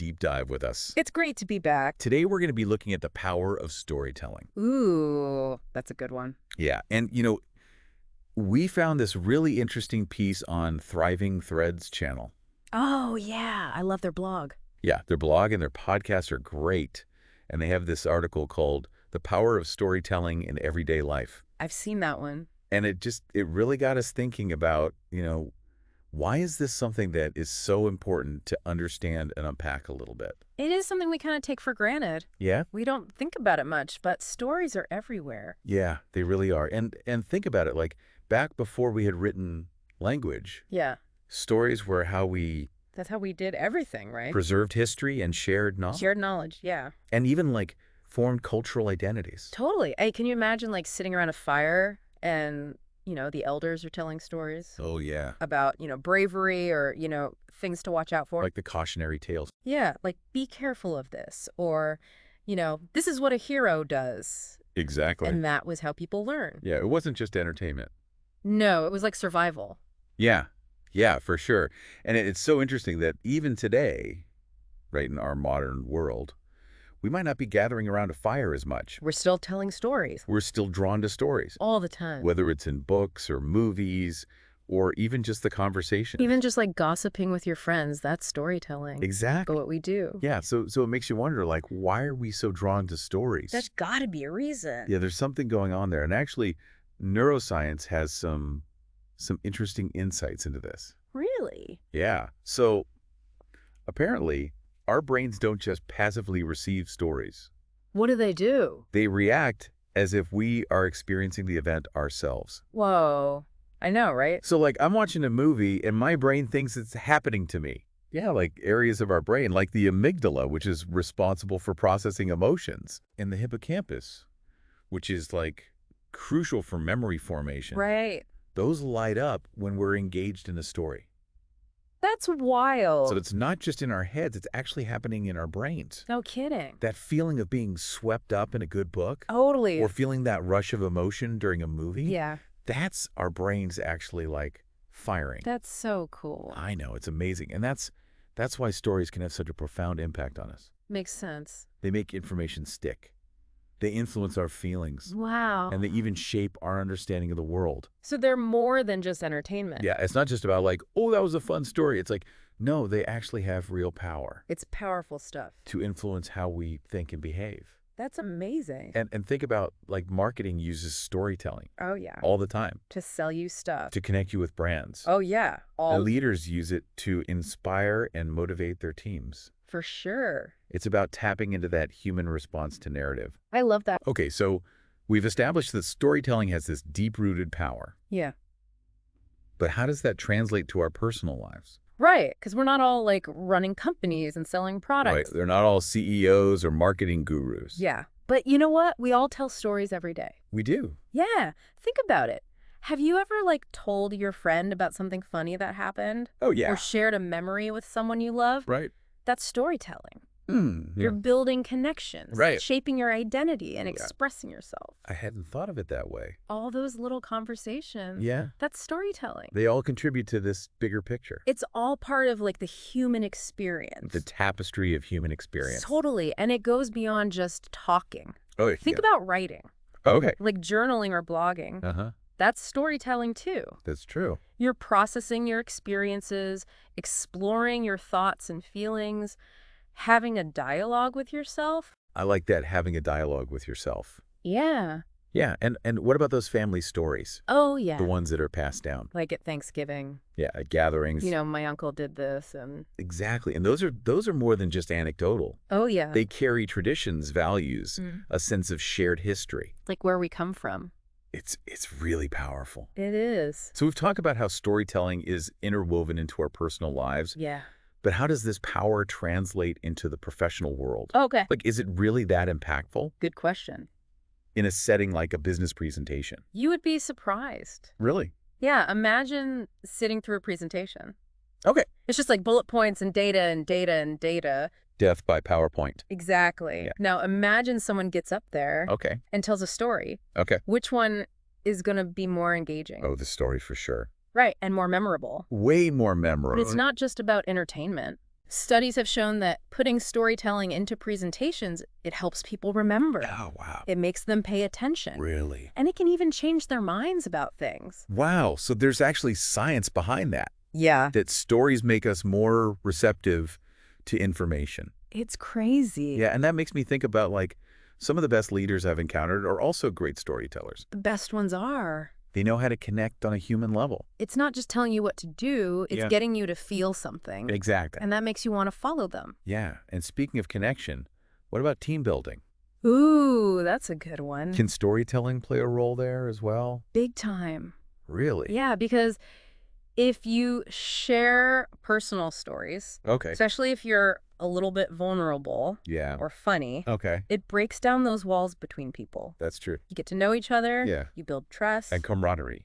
deep dive with us. It's great to be back. Today, we're going to be looking at the power of storytelling. Ooh, that's a good one. Yeah, and we found this really interesting piece on Thriving Threads channel. Oh, yeah. I love their blog. Yeah, their blog and their podcast are great. And they have this article called The Power of Storytelling in Everyday Life. I've seen that one. And it really got us thinking about, why is this something that is so important to understand and unpack a little bit? It is something we kind of take for granted. Yeah? We don't think about it much, but stories are everywhere. Yeah, they really are. And think about it, like back before we had written language, Yeah. stories were how we That's how we did everything, right? preserved history and shared knowledge. Shared knowledge, yeah. And even like formed cultural identities. Totally. Hey, can you imagine like sitting around a fire and, the elders are telling stories Oh, yeah. about, bravery or, things to watch out for? Like the cautionary tales. Yeah, like be careful of this or, this is what a hero does. Exactly. And that was how people learn. Yeah, it wasn't just entertainment. No, it was like survival. Yeah, for sure. And it's so interesting that even today, right, in our modern world, we might not be gathering around a fire as much. We're still telling stories. We're still drawn to stories, All the time. whether it's in books or movies or even just the conversation. Even just like gossiping with your friends, that's storytelling. Exactly. But what we do. Yeah, so it makes you wonder, like, why are we so drawn to stories? That's got to be a reason. Yeah, there's something going on there. And actually, neuroscience has some interesting insights into this. Really? Yeah. So apparently, our brains don't just passively receive stories. What do they do? They react as if we are experiencing the event ourselves. Whoa. I know, right? So like I'm watching a movie and my brain thinks it's happening to me. Yeah, like areas of our brain, like the amygdala, which is responsible for processing emotions, and the hippocampus, which is like crucial for memory formation. Right. Those light up when we're engaged in a story. That's wild. So it's not just in our heads, it's actually happening in our brains. No kidding. That feeling of being swept up in a good book Totally. or feeling that rush of emotion during a movie, Yeah. that's our brains actually like firing. That's so cool. I know, it's amazing. And that's why stories can have such a profound impact on us. Makes sense. They make information stick. They influence our feelings. Wow. And they even shape our understanding of the world. So they're more than just entertainment. Yeah, it's not just about like, oh, that was a fun story. It's like, no, they actually have real power It's powerful stuff. to influence how we think and behave. That's amazing. And think about like marketing uses storytelling Oh, yeah. all the time To sell you stuff. to connect you with brands. Oh, yeah. And leaders use it to inspire and motivate their teams. For sure. It's about tapping into that human response to narrative. I love that. Okay, so we've established that storytelling has this deep-rooted power. Yeah. But how does that translate to our personal lives? Right. Because we're not all like running companies and selling Right, products. they're not all CEOs or marketing gurus. Yeah. But you know what? We all tell stories every day. We do. Yeah. Think about it. Have you ever like told your friend about something funny that happened? Oh, yeah. Or shared a memory with someone you love? Right. That's storytelling. Yeah. You're building connections, Right. shaping your identity and Yeah. expressing yourself. I hadn't thought of it that way. All those little conversations. Yeah. That's storytelling. They all contribute to this bigger picture. It's all part of like the human experience. The tapestry of human experience. Totally. And it goes beyond just talking. Oh, Think about writing, Okay. like journaling or blogging. Uh-huh. That's storytelling too. That's true. You're processing your experiences, exploring your thoughts and feelings, having a dialogue with yourself. I like that, having a dialogue with yourself. Yeah. Yeah, and what about those family stories? Oh, yeah. The ones that are passed down. Like at Thanksgiving, Yeah, at gatherings. my uncle did this and... Exactly. And those are more than just anecdotal. Oh, yeah. They carry traditions, values, a sense of shared history. Like where we come from. It's really powerful. It is. So we've talked about how storytelling is interwoven into our personal lives. Yeah. But how does this power translate into the professional world? Okay. Like, is it really that impactful Good question. in a setting like a business presentation? You would be surprised. Really? Yeah, imagine sitting through a presentation. Okay. It's just like bullet points and data and data and data. Death by PowerPoint. Exactly. Yeah. Now imagine someone gets up there Okay. and tells a story. Okay. Which one is going to be more engaging? Oh, the story for sure. Right, and more memorable. Way more memorable. But it's not just about entertainment. Studies have shown that putting storytelling into presentations, it helps people remember. Oh, wow. It makes them pay attention. Really? And it can even change their minds about things. Wow. So there's actually science behind that, Yeah. that stories make us more receptive to information. It's crazy. Yeah, and that makes me think about, like, some of the best leaders I've encountered are also great storytellers. The best ones are. They know how to connect on a human level. It's not just telling you what to do, it's Yeah. getting you to feel something. Exactly. And that makes you want to follow them. Yeah, and speaking of connection, what about team building? Ooh, that's a good one. Can storytelling play a role there as well? Big time. Really? Yeah, because if you share personal stories, Okay. especially if you're a little bit vulnerable Yeah. or funny, Okay. it breaks down those walls between people. That's true. You get to know each other. Yeah. You build trust. And camaraderie.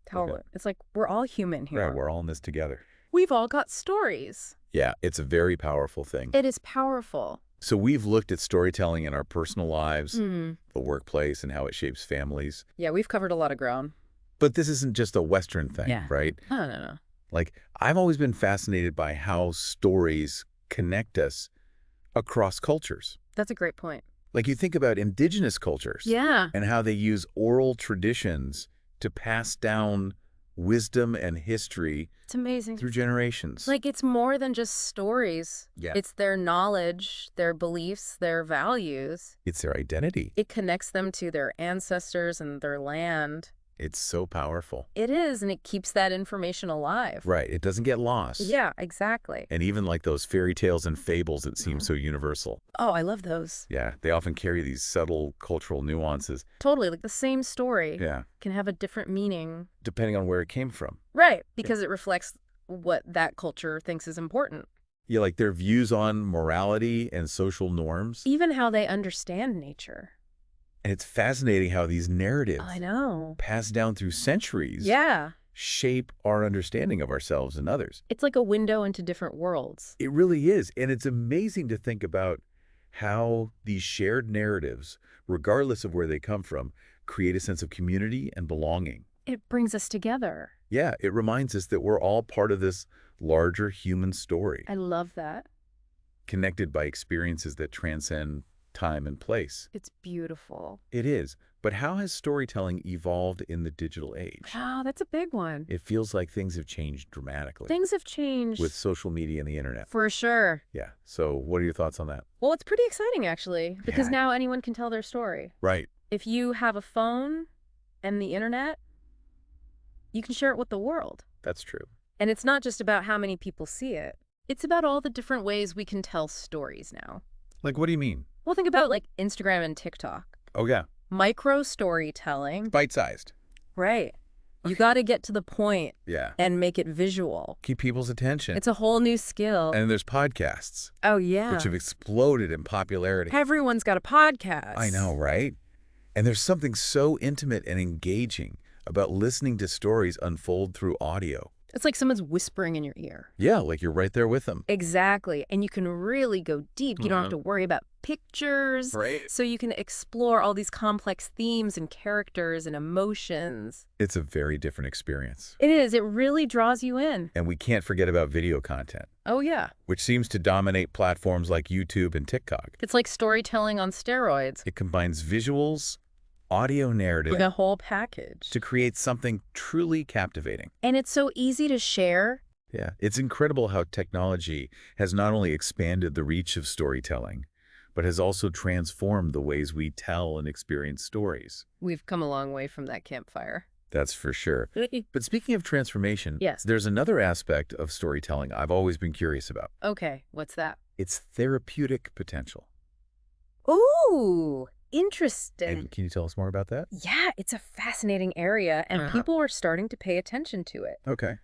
Totally. It's like we're all human here. Right, we're all in this together. We've all got stories. Yeah, it's a very powerful thing. It is powerful. So we've looked at storytelling in our personal lives, Mm. the workplace, and how it shapes families. Yeah, we've covered a lot of ground. But this isn't just a Western thing, Yeah. right? No. Like, I've always been fascinated by how stories connect us across cultures. That's a great point. Like, you think about indigenous cultures Yeah. and how they use oral traditions to pass down wisdom and history It's amazing. through generations. Like, it's more than just stories. Yeah. It's their knowledge, their beliefs, their values. It's their identity. It connects them to their ancestors and their land. It's so powerful. It is, and it keeps that information alive. Right. It doesn't get lost. Yeah, exactly. And even like those fairy tales and fables that seem so universal. Oh, I love those. Yeah. They often carry these subtle cultural nuances. Totally. Like the same story Yeah. can have a different meaning. Depending on where it came from. Right. Because it reflects what that culture thinks is important. Yeah, like their views on morality and social norms. Even how they understand nature. And it's fascinating how these narratives I know. passed down through centuries Yeah. shape our understanding of ourselves and others. It's like a window into different worlds. It really is. And it's amazing to think about how these shared narratives, regardless of where they come from, create a sense of community and belonging. It brings us together. Yeah, it reminds us that we're all part of this larger human story, I love that. connected by experiences that transcend time and place. It's beautiful. It is. But how has storytelling evolved in the digital age? Oh, that's a big one. It feels like things have changed dramatically Things have changed. with social media and the internet. For sure. Yeah. So what are your thoughts on that? Well, it's pretty exciting, actually, because Yeah. now anyone can tell their story. Right. If you have a phone and the internet, you can share it with the world. That's true. And it's not just about how many people see it. It's about all the different ways we can tell stories now. Like, what do you mean? Well, think about like Instagram and TikTok. Oh, yeah. Micro storytelling. Bite-sized. Right. You got to get to the point Yeah. and make it visual. Keep people's attention. It's a whole new skill. And there's podcasts, Oh, yeah. which have exploded in popularity. Everyone's got a podcast. I know, right? And there's something so intimate and engaging about listening to stories unfold through audio. It's like someone's whispering in your ear. Yeah, like you're right there with them. Exactly. And you can really go deep. You don't have to worry about pictures. Right. So you can explore all these complex themes and characters and emotions. It's a very different experience. It is. It really draws you in. And we can't forget about video content, Oh, yeah. which seems to dominate platforms like YouTube and TikTok. It's like storytelling on steroids. It combines visuals, audio narrative Like a whole package. to create something truly captivating. And it's so easy to share. Yeah, it's incredible how technology has not only expanded the reach of storytelling, but has also transformed the ways we tell and experience stories. We've come a long way from that campfire. That's for sure. But speaking of transformation, Yes. there's another aspect of storytelling I've always been curious about. Okay, what's that? Its therapeutic potential. Ooh, interesting. And can you tell us more about that? Yeah, it's a fascinating area, and people are starting to pay attention to it. Okay.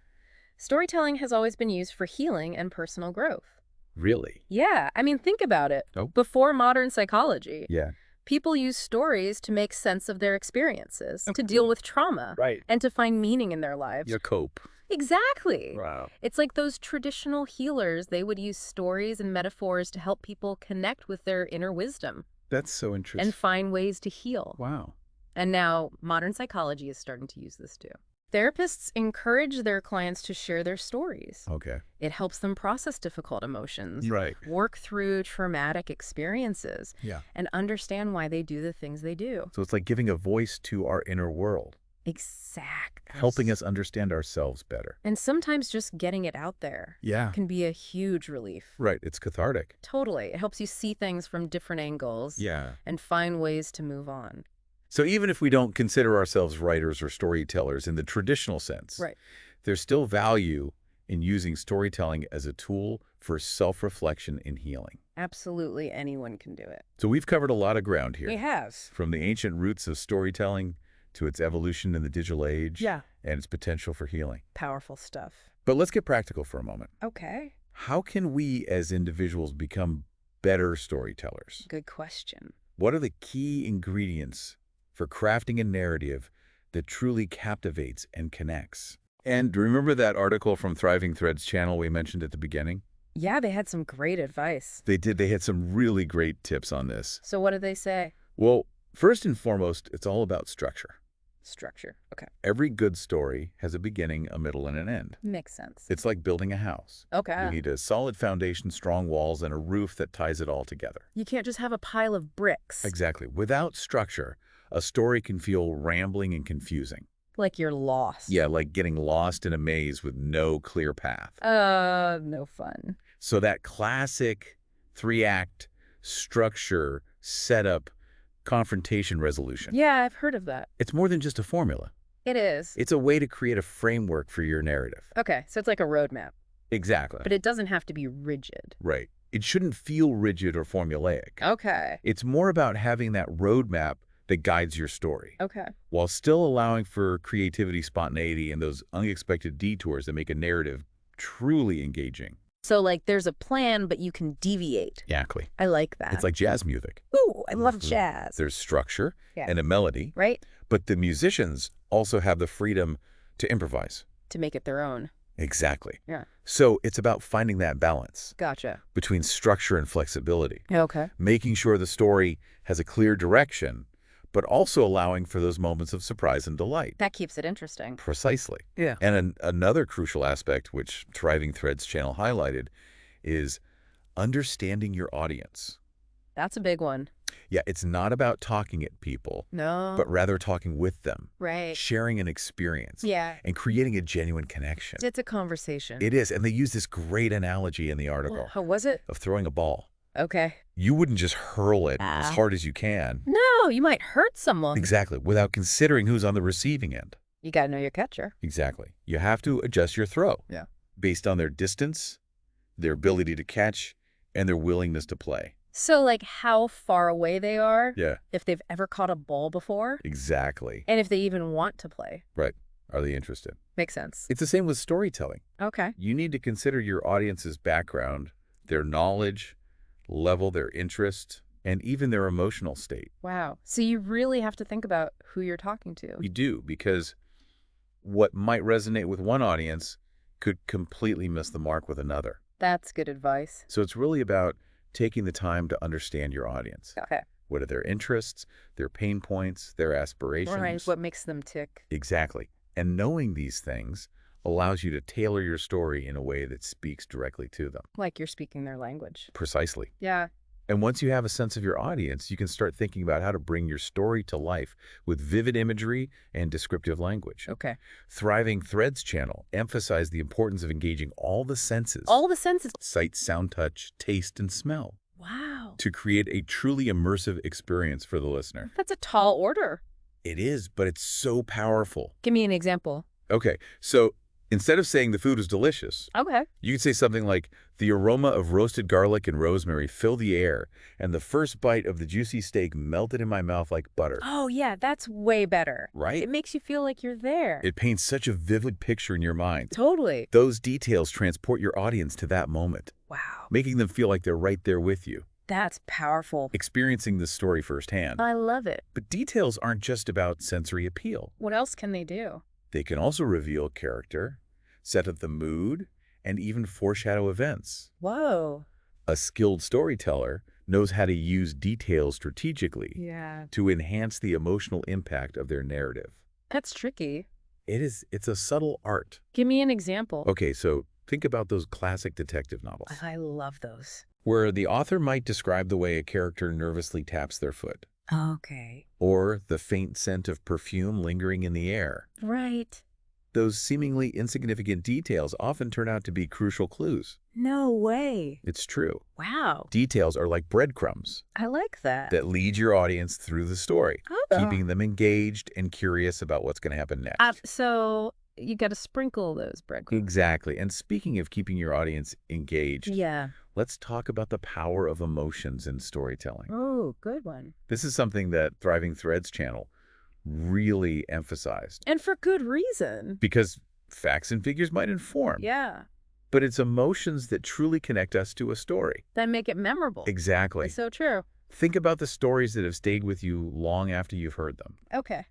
Storytelling has always been used for healing and personal growth. Really? Yeah, I mean, think about it. Oh. Before modern psychology, Yeah. people used stories to make sense of their experiences, to deal with trauma, Right. and to find meaning in their lives. Your cope. Exactly. Wow. It's like those traditional healers. They would use stories and metaphors to help people connect with their inner wisdom That's so interesting. and find ways to heal. Wow. And now modern psychology is starting to use this too. Therapists encourage their clients to share their stories. Okay. It helps them process difficult emotions, Right. work through traumatic experiences, Yeah. and understand why they do the things they do. So it's like giving a voice to our inner world, Exactly. helping us understand ourselves better. And sometimes just getting it out there Yeah. can be a huge relief. Right. It's cathartic. Totally. It helps you see things from different angles Yeah. and find ways to move on. So even if we don't consider ourselves writers or storytellers in the traditional sense, Right. there's still value in using storytelling as a tool for self-reflection and healing. Absolutely anyone can do it. So we've covered a lot of ground here, We have. from the ancient roots of storytelling to its evolution in the digital age Yeah. and its potential for healing. Powerful stuff. But let's get practical for a moment. Okay. How can we as individuals become better storytellers? Good question. What are the key ingredients for crafting a narrative that truly captivates and connects? And remember that article from Thriving Threads channel we mentioned at the beginning? Yeah, they had some great advice. They did. They had some really great tips on this. So what did they say? Well, first and foremost, it's all about structure. Structure. Okay. Every good story has a beginning, a middle, and an end. Makes sense. It's like building a house. Okay. You need a solid foundation, strong walls, and a roof that ties it all together. You can't just have a pile of bricks. Exactly. Without structure, a story can feel rambling and confusing. Like you're lost. Yeah, like getting lost in a maze with no clear path. No fun. So that classic 3-act structure, setup, confrontation, resolution. Yeah, I've heard of that. It's more than just a formula. It is. It's a way to create a framework for your narrative. Okay, so it's like a roadmap. Exactly. But it doesn't have to be rigid. Right. It shouldn't feel rigid or formulaic. Okay. It's more about having that roadmap that guides your story, Okay. while still allowing for creativity, spontaneity, and those unexpected detours that make a narrative truly engaging. So, like, there's a plan, but you can deviate. Exactly. I like that. It's like jazz music. Ooh, I love Mhm. jazz. There's structure Yeah. and a melody, Right? but the musicians also have the freedom to improvise. To make it their own. Exactly. Yeah. So it's about finding that balance Gotcha. between structure and flexibility, Okay. making sure the story has a clear direction, but also allowing for those moments of surprise and delight. That keeps it interesting. Precisely. Yeah. And another crucial aspect, which Thriving Threads channel highlighted, is understanding your audience. That's a big one. Yeah, it's not about talking at people, No. but rather talking with them, Right. sharing an experience, Yeah. and creating a genuine connection. It's a conversation. It is, and they use this great analogy in the article How was it? of throwing a ball. Okay. You wouldn't just hurl it as Ah. hard as you can. No, you might hurt someone. Exactly, without considering who's on the receiving end. You got to know your catcher. Exactly. You have to adjust your throw. Yeah. Based on their distance, their ability to catch, and their willingness to play. So, like, how far away they are, Yeah, if they've ever caught a ball before, exactly. and if they even want to play. Right. Are they interested? Makes sense. It's the same with storytelling. Okay. You need to consider your audience's background, their knowledge, level, their interest, and even their emotional state. Wow. So you really have to think about who you're talking to. You do, because what might resonate with one audience could completely miss the mark with another. That's good advice. So it's really about taking the time to understand your audience. Okay. What are their interests, their pain points, their aspirations? Right. What makes them tick? Exactly. And knowing these things allows you to tailor your story in a way that speaks directly to them. Like you're speaking their language. Precisely. Yeah. And once you have a sense of your audience, you can start thinking about how to bring your story to life with vivid imagery and descriptive language. Okay. Thriving Threads channel emphasized the importance of engaging all the senses. All the senses. Sight, sound, touch, taste, and smell Wow. to create a truly immersive experience for the listener. That's a tall order. It is, but it's so powerful. Give me an example. Okay, so instead of saying the food is delicious, Okay. you could say something like, the aroma of roasted garlic and rosemary filled the air, and the first bite of the juicy steak melted in my mouth like butter. Oh, yeah. That's way better. Right? It makes you feel like you're there. It paints such a vivid picture in your mind. Totally. Those details transport your audience to that moment, Wow. making them feel like they're right there with you, That's powerful. experiencing the story firsthand. I love it. But details aren't just about sensory appeal. What else can they do? They can also reveal character, set up the mood, and even foreshadow events. Whoa. A skilled storyteller knows how to use details strategically Yeah. to enhance the emotional impact of their narrative. That's tricky. It's a subtle art. Give me an example. Okay, so think about those classic detective novels, I love those. where the author might describe the way a character nervously taps their foot, Okay. or the faint scent of perfume lingering in the air. Right. Those seemingly insignificant details often turn out to be crucial clues. No way. It's true. Wow. Details are like breadcrumbs I like that. that lead your audience through the story, keeping them engaged and curious about what's going to happen next. So you got to sprinkle those breadcrumbs. Exactly. And speaking of keeping your audience engaged, Yeah. let's talk about the power of emotions in storytelling. Oh, good one. This is something that Thriving Threads channel really emphasized, And for good reason. because facts and figures might inform, Yeah. but it's emotions that truly connect us to a story. That make it memorable. Exactly. It's so true. Think about the stories that have stayed with you long after you've heard them. Okay.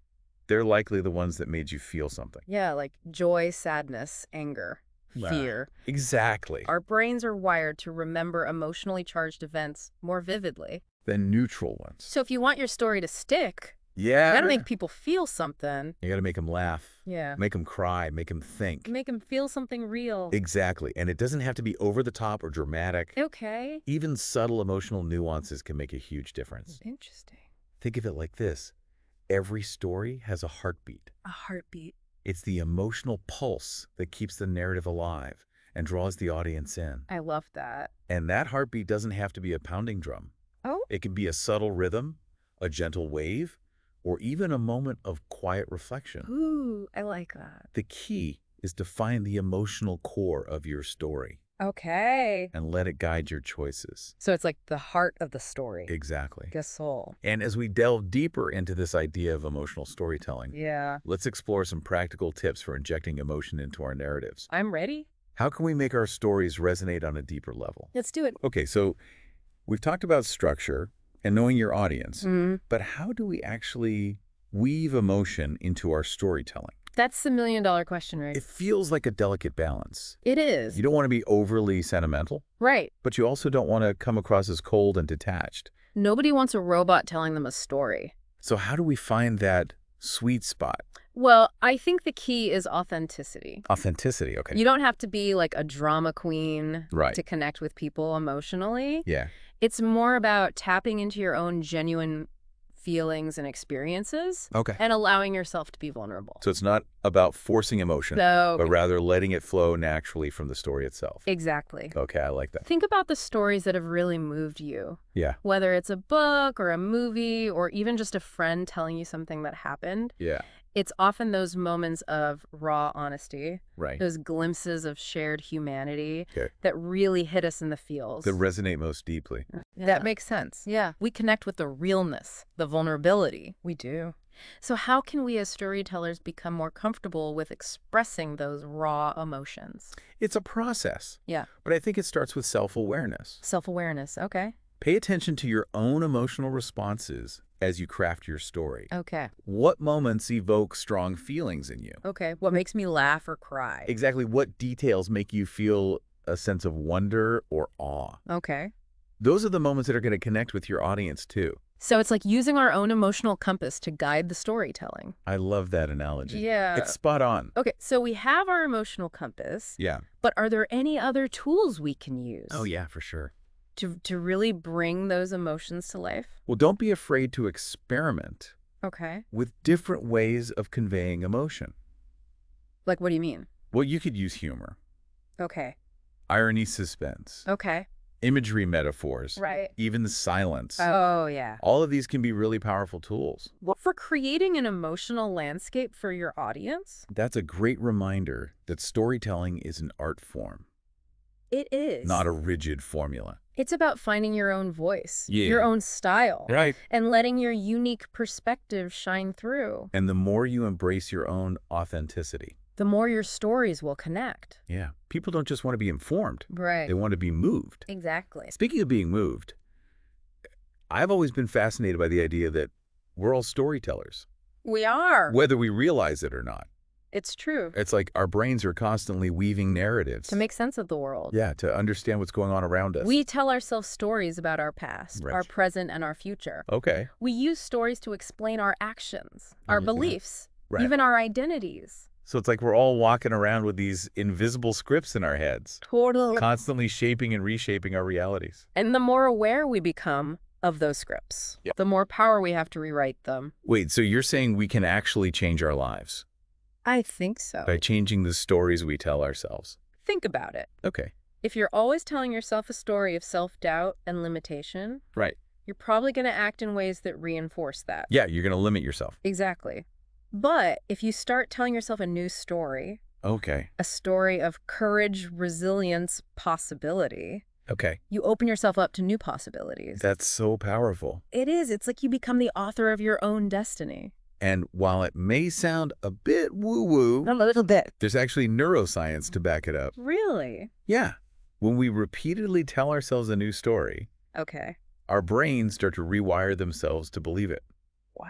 They're likely the ones that made you feel something. Yeah, like joy, sadness, anger, fear. Exactly. Our brains are wired to remember emotionally charged events more vividly. Than neutral ones. So if you want your story to stick, you Yeah. gotta make people feel something. You gotta make them laugh. Yeah. Make them cry. Make them think. Make them feel something real. Exactly. And it doesn't have to be over the top or dramatic. Okay. Even subtle emotional nuances can make a huge difference. Interesting. Think of it like this. Every story has a heartbeat. A heartbeat. It's the emotional pulse that keeps the narrative alive and draws the audience in. I love that. And that heartbeat doesn't have to be a pounding drum. Oh. It can be a subtle rhythm, a gentle wave, or even a moment of quiet reflection. Ooh, I like that. The key is to find the emotional core of your story Okay. and let it guide your choices. So it's like the heart of the story. Exactly. The soul. And as we delve deeper into this idea of emotional storytelling, Yeah. let's explore some practical tips for injecting emotion into our narratives. I'm ready. How can we make our stories resonate on a deeper level? Let's do it. Okay, so we've talked about structure and knowing your audience, Mm. but how do we actually weave emotion into our storytelling? That's the $1 million question, right? It feels like a delicate balance. It is. You don't want to be overly sentimental, Right. but you also don't want to come across as cold and detached. Nobody wants a robot telling them a story. So how do we find that sweet spot? Well, I think the key is authenticity. Authenticity, okay. You don't have to be like a drama queen Right. to connect with people emotionally. Yeah. It's more about tapping into your own genuine feelings and experiences Okay. and allowing yourself to be vulnerable. So it's not about forcing emotion, So, but rather letting it flow naturally from the story itself. exactly. Okay, I like that. Think about the stories that have really moved you, Yeah. whether it's a book or a movie or even just a friend telling you something that happened. Yeah. It's often those moments of raw honesty, Right. those glimpses of shared humanity Okay. that really hit us in the feels. That resonate most deeply. That makes sense. Yeah. We connect with the realness, the vulnerability. We do. So how can we as storytellers become more comfortable with expressing those raw emotions? It's a process, Yeah. but I think it starts with self-awareness. Self-awareness. Okay. Pay attention to your own emotional responses as you craft your story. Okay. What moments evoke strong feelings in you? Okay. What makes me laugh or cry? Exactly what details make you feel a sense of wonder or awe? Okay. Those are the moments that are going to connect with your audience too. So it's like using our own emotional compass to guide the storytelling. I love that analogy. Yeah. It's spot on. Okay, so we have our emotional compass, Yeah. but are there any other tools we can use Oh, yeah, for sure. to really bring those emotions to life? Well, don't be afraid to experiment Okay. with different ways of conveying emotion. Like, what do you mean? Well, you could use humor, Okay. irony, suspense, Okay. imagery metaphors, Right. even silence. Oh, yeah. All of these can be really powerful tools. Well, for creating an emotional landscape for your audience? That's a great reminder that storytelling is an art form, It is. not a rigid formula. It's about finding your own voice, Yeah. your own style, Right. and letting your unique perspective shine through. And the more you embrace your own authenticity, The more your stories will connect. yeah, people don't just want to be informed. Right. They want to be moved. Exactly. Speaking of being moved, I've always been fascinated by the idea that we're all storytellers, We are. whether we realize it or not. It's true. It's like our brains are constantly weaving narratives. To make sense of the world. Yeah, to understand what's going on around us. We tell ourselves stories about our past, Right. our present, and our future. Okay. We use stories to explain our actions, our Mhm. beliefs, Right. even our identities. So it's like we're all walking around with these invisible scripts in our heads, Totally. constantly shaping and reshaping our realities. And the more aware we become of those scripts, Yep. the more power we have to rewrite them. Wait, so you're saying we can actually change our lives I think so. by changing the stories we tell ourselves? Think about it. Okay. If you're always telling yourself a story of self-doubt and limitation, Right. you're probably going to act in ways that reinforce that. Yeah, you're going to limit yourself. Exactly. But if you start telling yourself a new story, Okay. a story of courage, resilience, possibility, Okay. you open yourself up to new possibilities. That's so powerful. It is. It's like you become the author of your own destiny. And while it may sound a bit woo-woo, A little bit. there's actually neuroscience to back it up. Really? Yeah. When we repeatedly tell ourselves a new story, Okay. our brains start to rewire themselves to believe it. Wow.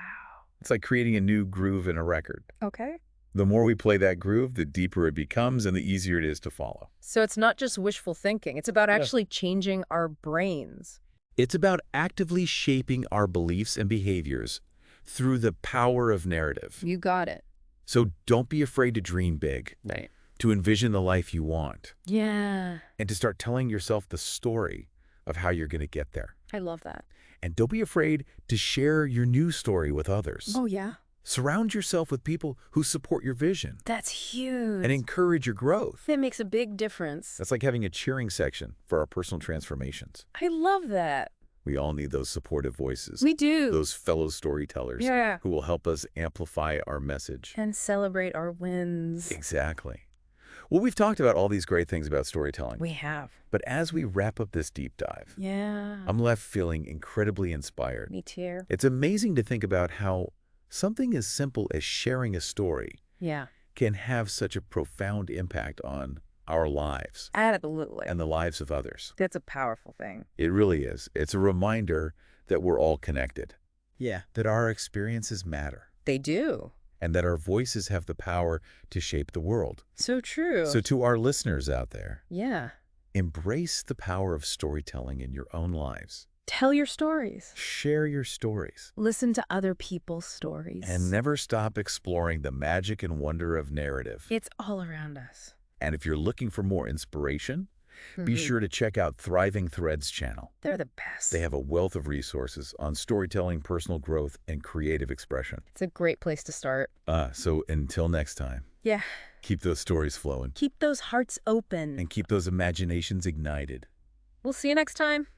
It's like creating a new groove in a record. Okay. The more we play that groove, the deeper it becomes and the easier it is to follow. So it's not just wishful thinking. It's about actually changing our brains. It's about actively shaping our beliefs and behaviors through the power of narrative. You got it. So don't be afraid to dream big, Right. to envision the life you want, Yeah. and to start telling yourself the story of how you're going to get there. I love that. And don't be afraid to share your new story with others. Oh, yeah. Surround yourself with people who support your vision That's huge. and encourage your growth. That makes a big difference. That's like having a cheering section for our personal transformations. I love that. We all need those supportive voices, We do. those fellow storytellers Yeah. who will help us amplify our message. And celebrate our wins. Exactly. Well, we've talked about all these great things about storytelling, We have. but as we wrap up this deep dive, Yeah. I'm left feeling incredibly inspired. Me too. It's amazing to think about how something as simple as sharing a story Yeah. can have such a profound impact on our lives Absolutely. and the lives of others. That's a powerful thing. It really is. It's a reminder that we're all connected, Yeah. that our experiences matter, They do. and that our voices have the power to shape the world. So true. So to our listeners out there, yeah. embrace the power of storytelling in your own lives. Tell your stories. Share your stories. Listen to other people's stories. And never stop exploring the magic and wonder of narrative. It's all around us. And if you're looking for more inspiration, be Mhm. sure to check out Thriving Threads channel. They're the best. They have a wealth of resources on storytelling, personal growth, and creative expression. It's a great place to start. So until next time, Yeah. keep those stories flowing Keep those hearts open. and keep those imaginations ignited. We'll see you next time.